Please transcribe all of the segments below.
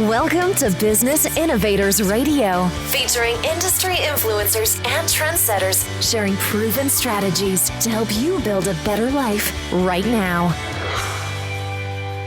Welcome to Business Innovators Radio, featuring industry influencers and trendsetters sharing proven strategies to help you build a better life right now.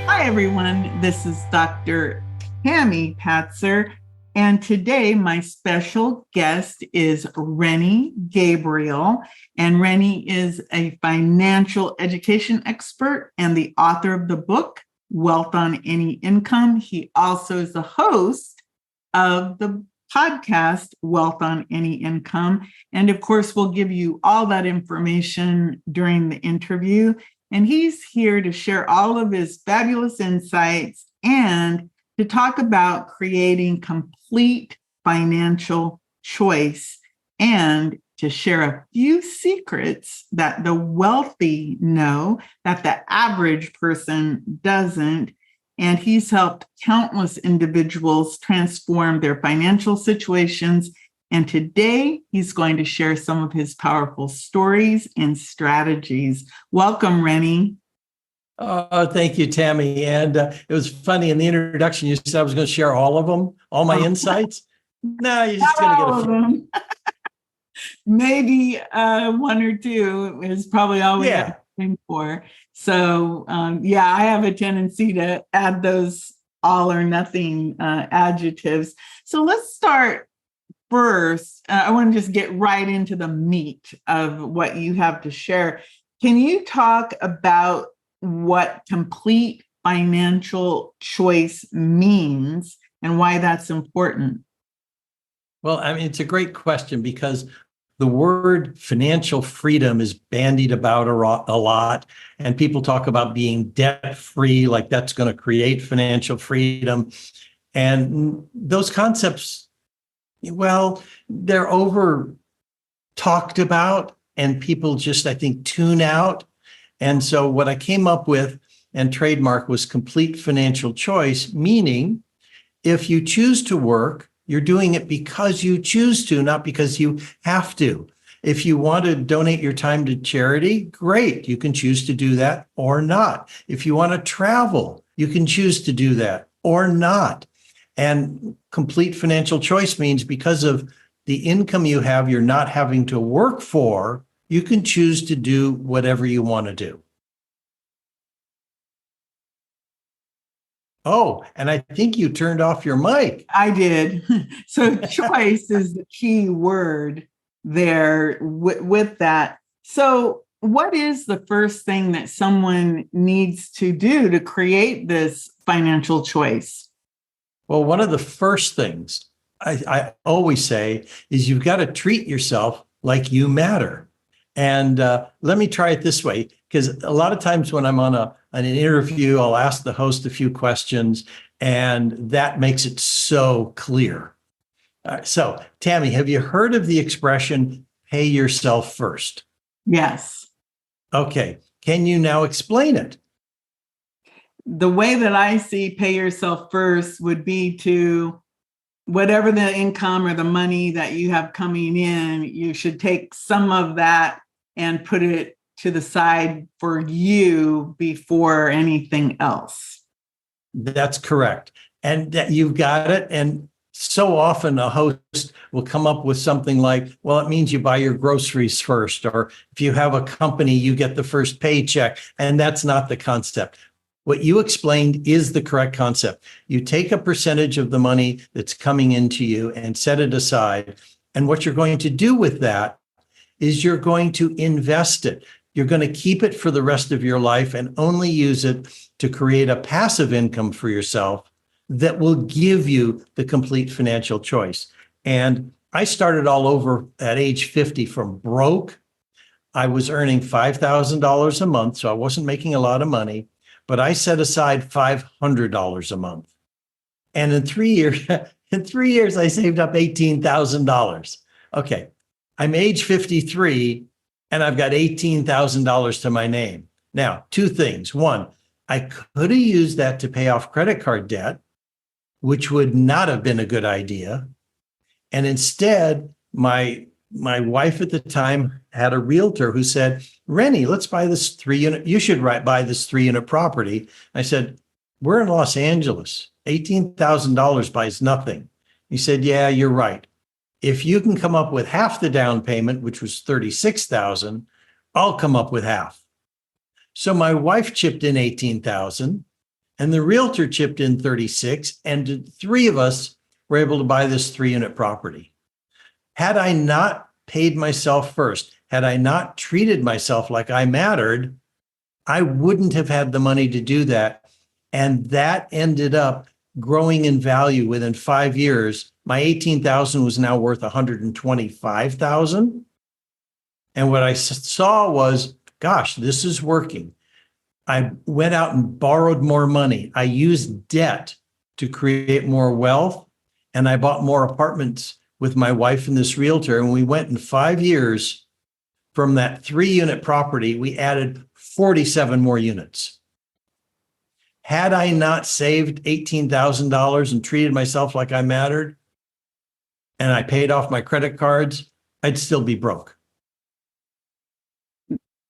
Hi, everyone. This is Dr. Tami Patzer, and today my special guest is Rennie Gabriel, and Rennie is a financial education expert and the author of the book, Wealth on Any Income. He also is the host of the podcast, Wealth on Any Income. And of course, we'll give you all that information during the interview. And he's here to share all of his fabulous insights and to talk about creating complete financial choice and to share a few secrets that the wealthy know that the average person doesn't. And he's helped countless individuals transform their financial situations. And today he's going to share some of his powerful stories and strategies. Welcome, Rennie. Oh, thank you, Tami. And it was funny in the introduction, you said I was going to share all of them, all my insights. No, you're just going to get a few. Maybe one or two is probably all we have to for. So, I have a tendency to add those all or nothing adjectives. So let's start first. I want to just get right into the meat of what you have to share. Can you talk about what complete financial choice means and why that's important? Well, I mean, it's a great question because the word financial freedom is bandied about a lot, and people talk about being debt-free, like that's going to create financial freedom. And those concepts, well, they're over talked about, and people just, I think, tune out. And so what I came up with and trademark was complete financial choice, meaning if you choose to work, you're doing it because you choose to, not because you have to. If you want to donate your time to charity, great. You can choose to do that or not. If you want to travel, you can choose to do that or not. And complete financial choice means because of the income you have, you're not having to work for, you can choose to do whatever you want to do. Oh, and I think you turned off your mic. I did. So choice is the key word there with that. So what is the first thing that someone needs to do to create this financial choice? Well, one of the first things I always say is you've got to treat yourself like you matter. And let me try it this way, because a lot of times when I'm on an interview, I'll ask the host a few questions, and that makes it so clear. So, Tami, have you heard of the expression, pay yourself first? Yes. Okay. Can you now explain it? The way that I see pay yourself first would be to whatever the income or the money that you have coming in, you should take some of that and put it to the side for you before anything else. That's correct. And that you've got it. And so often a host will come up with something like, well, it means you buy your groceries first, or if you have a company, you get the first paycheck. And that's not the concept. What you explained is the correct concept. You take a percentage of the money that's coming into you and set it aside. And what you're going to do with that is you're going to invest it. You're going to keep it for the rest of your life and only use it to create a passive income for yourself that will give you the complete financial choice. And I started all over at age 50 from broke. I was earning $5,000 a month, so I wasn't making a lot of money. But I set aside $500 a month. And in 3 years, I saved up $18,000. Okay, I'm age 53 and I've got $18,000 to my name. Now, two things. One, I could have used that to pay off credit card debt, which would not have been a good idea. And instead, my wife at the time had a realtor who said, Rennie, let's buy this 3-unit. You should buy this 3-unit property. I said, we're in Los Angeles. $18,000 buys nothing. He said, yeah, you're right. If you can come up with half the down payment, which was $36,000, I'll come up with half. So my wife chipped in $18,000 and the realtor chipped in $36,000, and the three of us were able to buy this 3-unit property. Had I not paid myself first, had I not treated myself like I mattered, I wouldn't have had the money to do that. And that ended up growing in value within 5 years. My 18,000 was now worth 125,000. And what I saw was, gosh, this is working. I went out and borrowed more money. I used debt to create more wealth. And I bought more apartments with my wife and this realtor. And we went in 5 years from that 3-unit property, we added 47 more units. Had I not saved $18,000 and treated myself like I mattered, and I paid off my credit cards, I'd still be broke.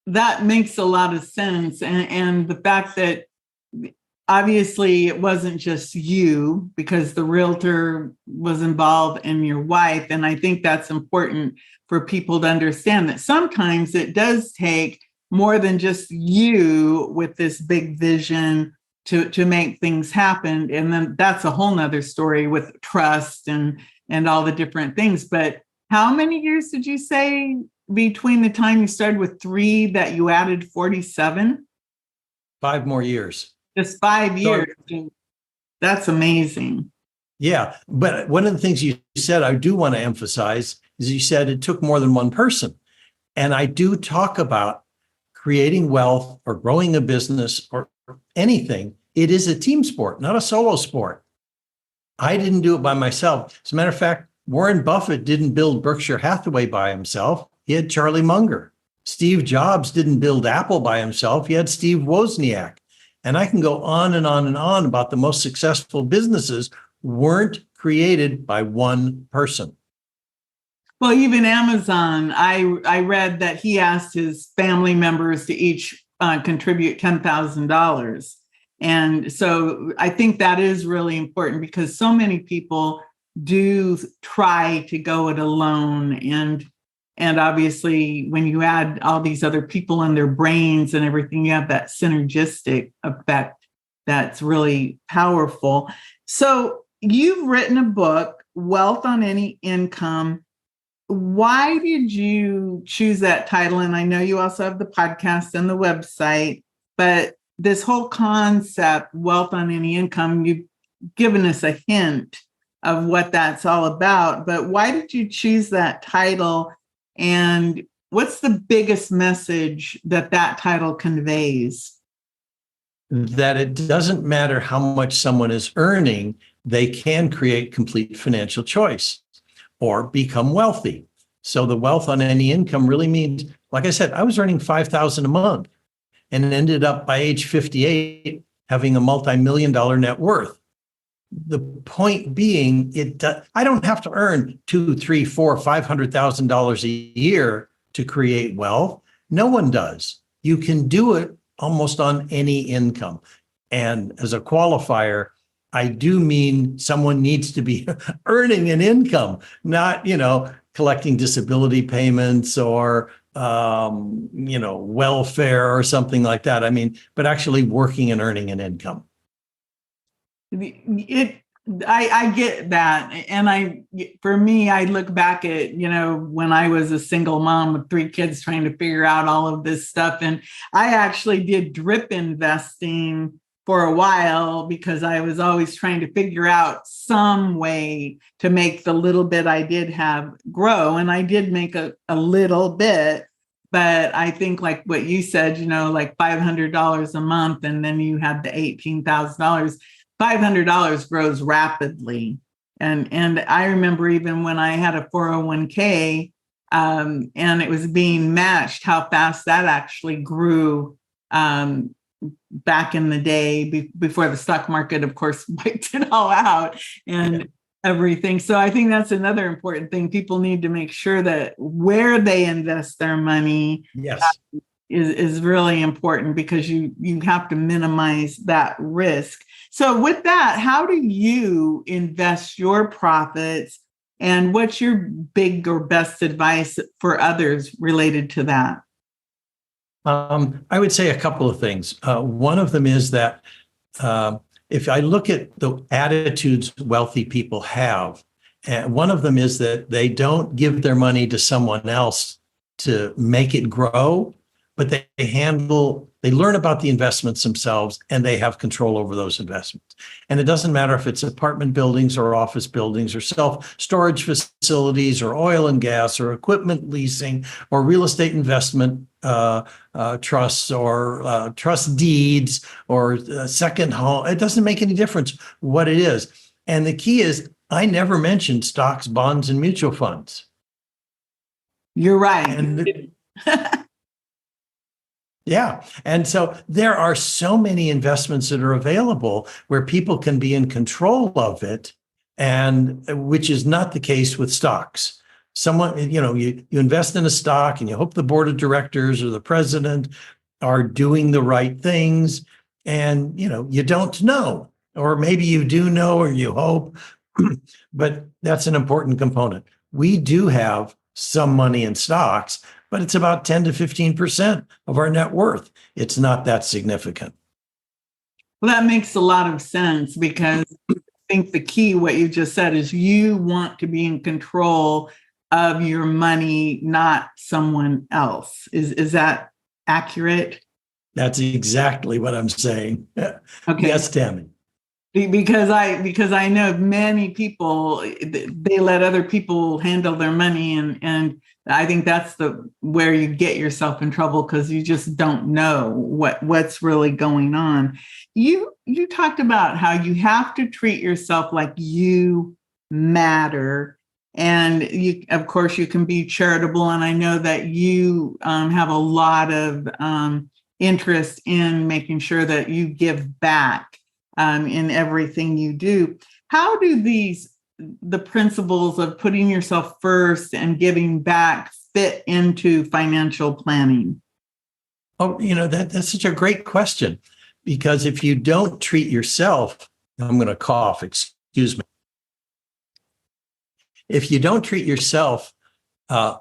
That makes a lot of sense. And the fact that obviously it wasn't just you, because the realtor was involved and your wife. And I think that's important for people to understand that sometimes it does take more than just you with this big vision to make things happen. And then that's a whole nother story with trust and all the different things. But how many years did you say between the time you started with 3 that you added 47? 5 more years. Just 5 years. That's amazing. Yeah. But one of the things you said, I do want to emphasize, is you said it took more than one person. And I do talk about creating wealth or growing a business or anything. It is a team sport, not a solo sport. I didn't do it by myself. As a matter of fact, Warren Buffett didn't build Berkshire Hathaway by himself. He had Charlie Munger. Steve Jobs didn't build Apple by himself. He had Steve Wozniak. And I can go on and on and on about the most successful businesses weren't created by one person. Well, even Amazon, I read that he asked his family members to each contribute $10,000. And so I think that is really important because so many people do try to go it alone. And obviously, when you add all these other people and their brains and everything, you have that synergistic effect that's really powerful. So you've written a book, Wealth on Any Income. Why did you choose that title? And I know you also have the podcast and the website, but this whole concept, Wealth on Any Income, you've given us a hint of what that's all about. But why did you choose that title? And what's the biggest message that title conveys? That it doesn't matter how much someone is earning, they can create complete financial choice or become wealthy. So the wealth on any income really means, like I said, I was earning $5,000 a month and ended up by age 58 having a multi-million-dollar net worth. The point being, I don't have to earn $200,000, $300,000, $400,000, $500,000 a year to create wealth. No one does. You can do it almost on any income. And as a qualifier, I do mean someone needs to be earning an income, not, collecting disability payments or, welfare or something like that. I mean, but actually working and earning an income. I get that. And for me, I look back at, when I was a single mom with 3 kids trying to figure out all of this stuff. And I actually did drip investing for a while because I was always trying to figure out some way to make the little bit I did have grow. And I did make a little bit, but I think like what you said, like $500 a month, and then you had the $18,000. $500 grows rapidly. And I remember even when I had a 401k and it was being matched, how fast that actually grew back in the day before the stock market, of course, wiped it all out and everything. So I think that's another important thing. People need to make sure that where they invest their money is really important because you have to minimize that risk. So with that, how do you invest your profits, and what's your big or best advice for others related to that? I would say a couple of things. One of them is that if I look at the attitudes wealthy people have, and one of them is that they don't give their money to someone else to make it grow, but they learn about the investments themselves, and they have control over those investments. And it doesn't matter if it's apartment buildings or office buildings or self-storage facilities or oil and gas or equipment leasing or real estate investment trusts or trust deeds or second home. It doesn't make any difference what it is. And the key is, I never mentioned stocks, bonds, and mutual funds. You're right. And yeah. And so there are so many investments that are available where people can be in control of it, and which is not the case with stocks. You invest in a stock and you hope the board of directors or the president are doing the right things. And, you don't know, or maybe you do know, or you hope, but that's an important component. We do have some money in stocks, but it's about 10 to 15% of our net worth. It's not that significant. Well, that makes a lot of sense, because I think the key, what you just said, is you want to be in control of your money, not someone else. Is that accurate? That's exactly what I'm saying. Okay. Yes, Tami. Because I know many people, they let other people handle their money, and I think that's where you get yourself in trouble, because you just don't know what's really going on. You talked about how you have to treat yourself like you matter, and of course you can be charitable, and I know that you have a lot of interest in making sure that you give back in everything you do. How do the principles of putting yourself first and giving back fit into financial planning? Oh, that's such a great question, because if you don't treat yourself, I'm going to cough, excuse me. If you don't treat yourself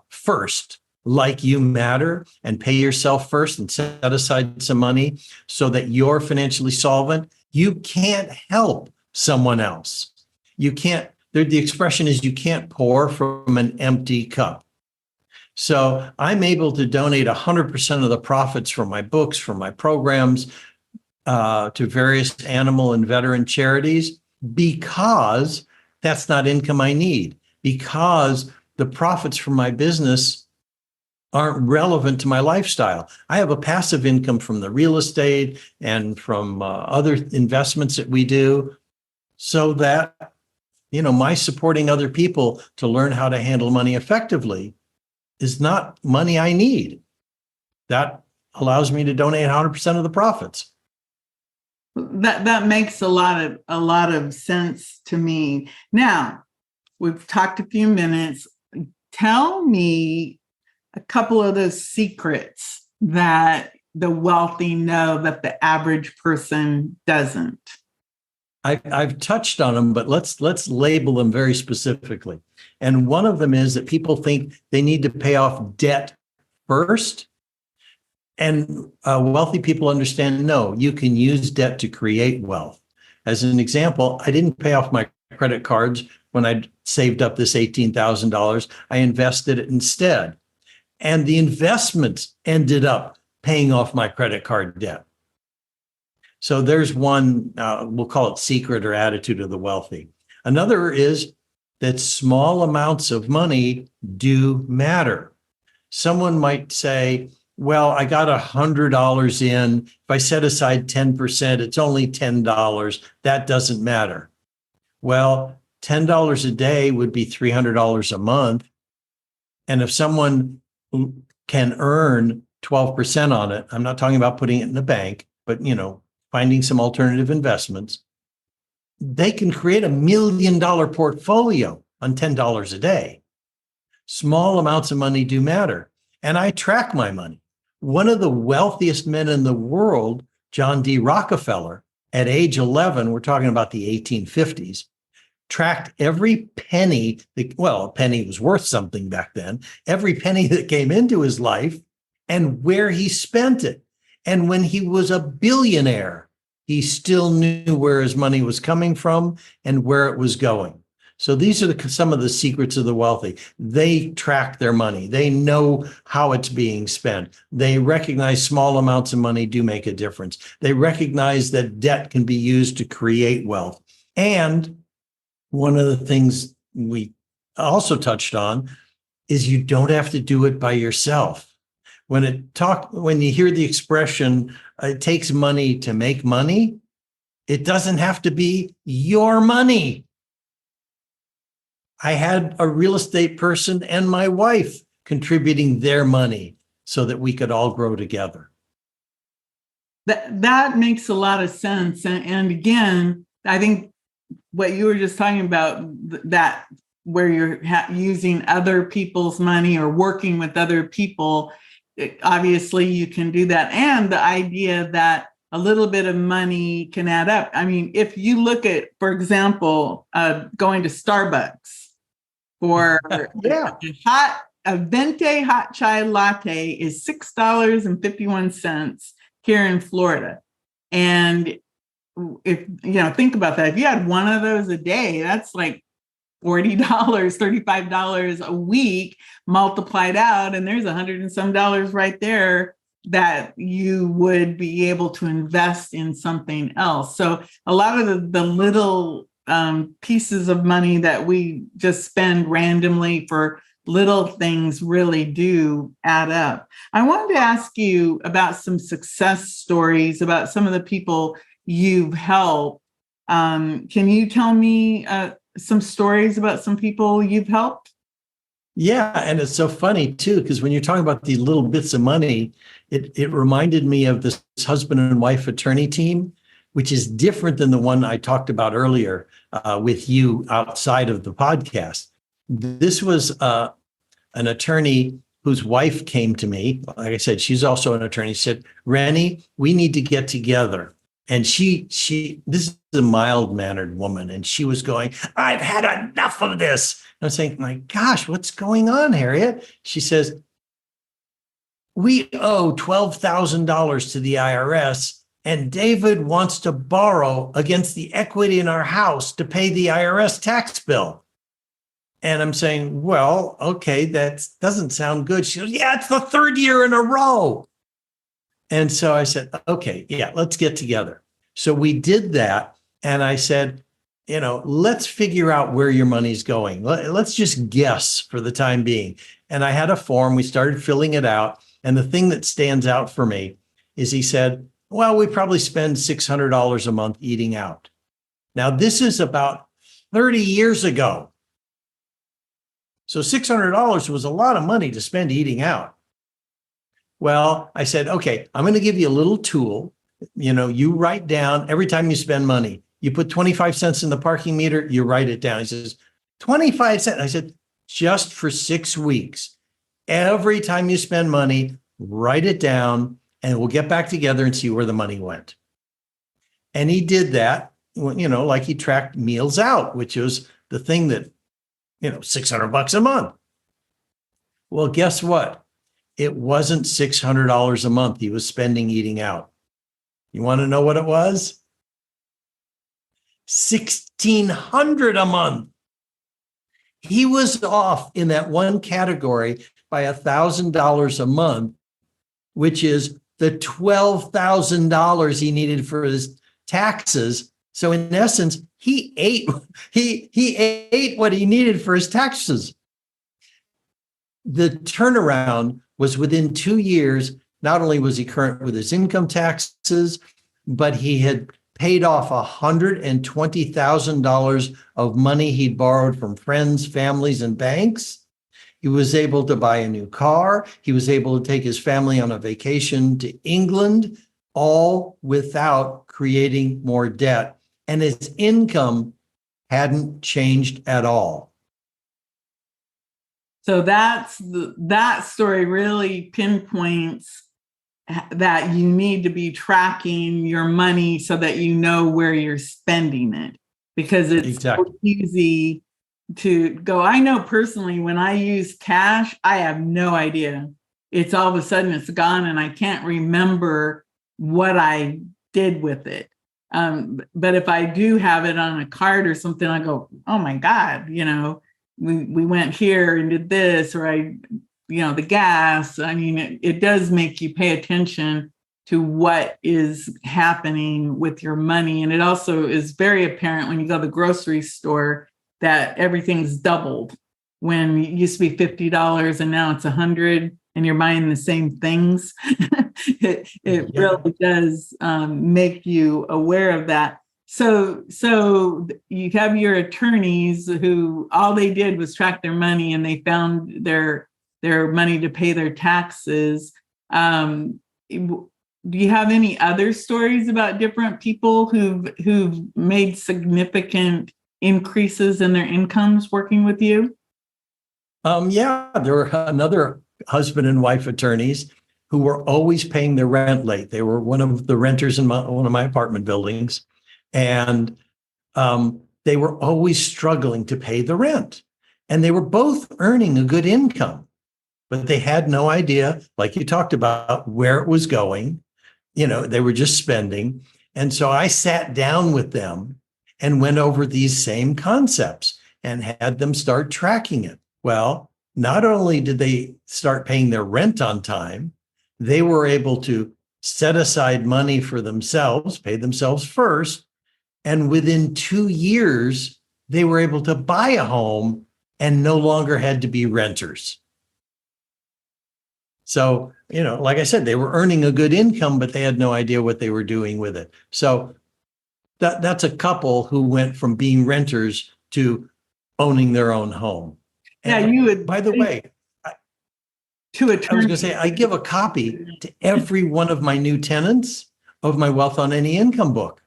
first, like you matter, and pay yourself first and set aside some money so that you're financially solvent, you can't help someone else. You can't, the expression is, you can't pour from an empty cup. So I'm able to donate 100% of the profits from my books, from my programs, to various animal and veteran charities, because that's not income I need, because the profits from my business aren't relevant to my lifestyle. I have a passive income from the real estate and from other investments that we do, so that, my supporting other people to learn how to handle money effectively is not money I need. That allows me to donate 100% of the profits. That makes a lot of sense to me. Now, we've talked a few minutes. Tell me a couple of those secrets that the wealthy know that the average person doesn't. I've touched on them, but let's label them very specifically. And one of them is that people think they need to pay off debt first. And wealthy people understand, no, you can use debt to create wealth. As an example, I didn't pay off my credit cards when I saved up this $18,000. I invested it instead. And the investments ended up paying off my credit card debt. So there's one, we'll call it secret or attitude of the wealthy. Another is that small amounts of money do matter. Someone might say, well, I got $100 in. If I set aside 10%, it's only $10. That doesn't matter. Well, $10 a day would be $300 a month. And if someone can earn 12% on it, I'm not talking about putting it in the bank, but, finding some alternative investments, they can create $1 million portfolio on $10 a day. Small amounts of money do matter. And I track my money. One of the wealthiest men in the world, John D. Rockefeller, at age 11, we're talking about the 1850s, tracked every penny, a penny was worth something back then, every penny that came into his life and where he spent it. And when he was a billionaire, he still knew where his money was coming from and where it was going. So these are some of the secrets of the wealthy. They track their money. They know how it's being spent. They recognize small amounts of money do make a difference. They recognize that debt can be used to create wealth. And one of the things we also touched on is you don't have to do it by yourself. When you hear the expression, it takes money to make money, it doesn't have to be your money. I had a real estate person and my wife contributing their money so that we could all grow together. That makes a lot of sense. And again, I think what you were just talking about, that where you're using other people's money or working with other people, obviously you can do that. And the idea that a little bit of money can add up. I mean, if you look at, for example, going to Starbucks for a venti hot chai latte is $6.51 here in Florida. And if think about that, if you had one of those a day, that's like $40, $35 a week multiplied out, and there's $100 and some right there that you would be able to invest in something else. So a lot of the little pieces of money that we just spend randomly for little things really do add up. I wanted to ask you about some success stories about some of the people you've helped. Can you tell me some stories about some people you've helped? Yeah, and it's so funny too, because when you're talking about these little bits of money, it reminded me of this husband and wife attorney team, which is different than the one I talked about earlier with you outside of the podcast. This was an attorney whose wife came to me. Like I said, she's also an attorney. She said, Rennie, we need to get together. And this is a mild-mannered woman, and she was going, I've had enough of this. And I'm saying, my gosh, what's going on, Harriet? She says, we owe $12,000 to the IRS, and David wants to borrow against the equity in our house to pay the IRS tax bill. And I'm saying, well, okay, that doesn't sound good. She goes, yeah, it's the third year in a row. And so I said, okay, yeah, let's get together. So we did that. And I said, let's figure out where your money's going. Let's just guess for the time being. And I had a form. We started filling it out. And the thing that stands out for me is he said, well, we probably spend $600 a month eating out. Now, this is about 30 years ago. So $600 was a lot of money to spend eating out. Well, I said, okay, I'm going to give you a little tool. You write down every time you spend money. You put 25 cents in the parking meter, you write it down. He says, 25 cents. I said, just for 6 weeks. Every time you spend money, write it down, and we'll get back together and see where the money went. And he did that, like he tracked meals out, which was the thing that, $600 a month. Well, guess what? It wasn't $600 a month he was spending eating out. You want to know what it was? $1,600 a month. He was off in that one category by $1,000 a month, which is the $12,000 he needed for his taxes. So in essence, he ate what he needed for his taxes. The turnaround was within 2 years. Not only was he current with his income taxes, but he had paid off $120,000 of money he'd borrowed from friends, families, and banks. He was able to buy a new car. He was able to take his family on a vacation to England, all without creating more debt. And his income hadn't changed at all. So that story really pinpoints that you need to be tracking your money so that you know where you're spending it, because it's so easy to go. I know personally, when I use cash, I have no idea. It's all of a sudden it's gone and I can't remember what I did with it. But if I do have it on a card or something, I go, oh my God, we went here and did this, or the gas. I mean, it does make you pay attention to what is happening with your money. And it also is very apparent when you go to the grocery store that everything's doubled. When it used to be $50 and now it's $100, and you're buying the same things. It really does make you aware of that. So you have your attorneys who all they did was track their money, and they found their money to pay their taxes. Do you have any other stories about different people who've made significant increases in their incomes working with you? There were another husband and wife attorneys who were always paying their rent late. They were one of the renters in one of my apartment buildings, and they were always struggling to pay the rent. And they were both earning a good income, but they had no idea, like you talked about, where it was going. They were just spending. And so I sat down with them and went over these same concepts and had them start tracking it. Well, not only did they start paying their rent on time, they were able to set aside money for themselves, pay themselves first. And within 2 years, they were able to buy a home and no longer had to be renters. So, like I said, they were earning a good income, but they had no idea what they were doing with it. So that's a couple who went from being renters to owning their own home. And you would. By the way, I was going to say, I give a copy to every one of my new tenants of my Wealth on Any Income book.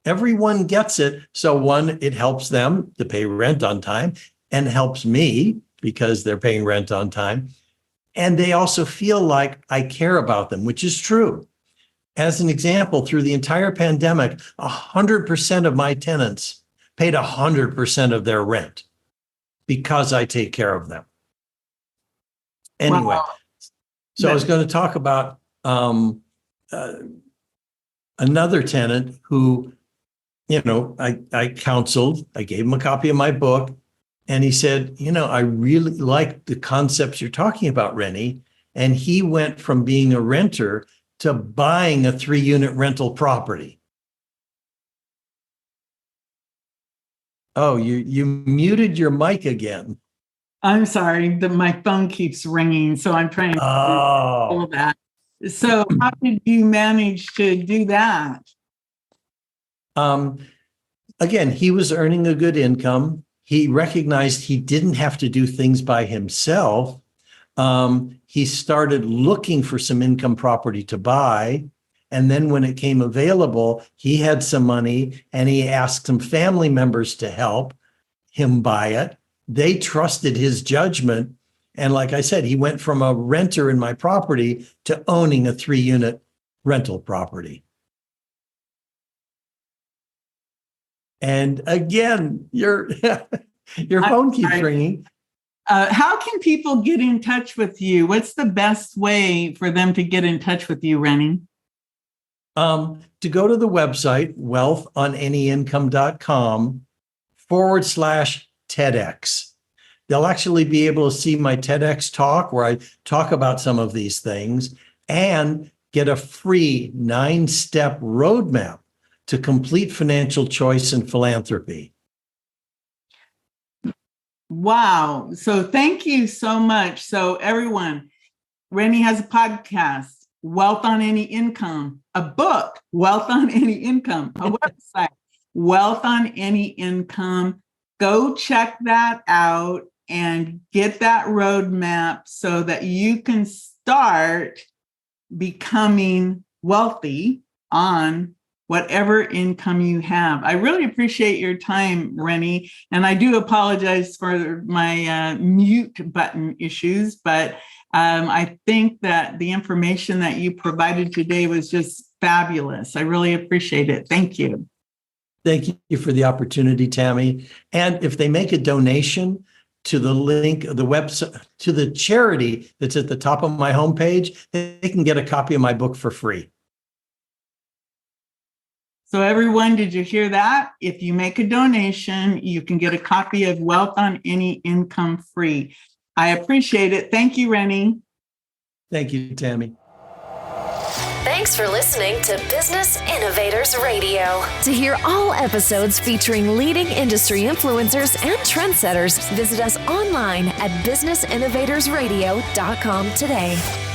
Everyone gets it. So one, it helps them to pay rent on time, and helps me because they're paying rent on time. And they also feel like I care about them, which is true. As an example, through the entire pandemic, 100% of my tenants paid 100% of their rent, because I take care of them. Anyway, wow. So I was going to talk about another tenant who, I counseled. I gave him a copy of my book, and he said, I really like the concepts you're talking about, Rennie. And he went from being a renter to buying a 3-unit rental property. Oh, you muted your mic again. I'm sorry, my phone keeps ringing, so I'm trying to all that. So how did you manage to do that? Again, he was earning a good income. He recognized he didn't have to do things by himself. He started looking for some income property to buy. And then when it came available, he had some money, and he asked some family members to help him buy it. They trusted his judgment. And like I said, he went from a renter in my property to owning a 3-unit rental property. And again, your phone keeps ringing. How can people get in touch with you? What's the best way for them to get in touch with you, Rennie? To go to the website, wealthonanyincome.com/TEDx. They'll actually be able to see my TEDx talk where I talk about some of these things, and get a free 9-step roadmap to complete financial choice and philanthropy. Wow. So thank you so much. So everyone, Rennie has a podcast, Wealth on Any Income, a book, Wealth on Any Income, a website, Wealth on Any Income. Go check that out and get that roadmap so that you can start becoming wealthy on whatever income you have. I really appreciate your time, Rennie. And I do apologize for my mute button issues, but I think that the information that you provided today was just fabulous. I really appreciate it. Thank you. Thank you for the opportunity, Tami. And if they make a donation to the link, the website, to the charity that's at the top of my homepage, they can get a copy of my book for free. So everyone, did you hear that? If you make a donation, you can get a copy of Wealth on Any Income free. I appreciate it. Thank you, Rennie. Thank you, Tami. Thanks for listening to Business Innovators Radio. To hear all episodes featuring leading industry influencers and trendsetters, visit us online at businessinnovatorsradio.com today.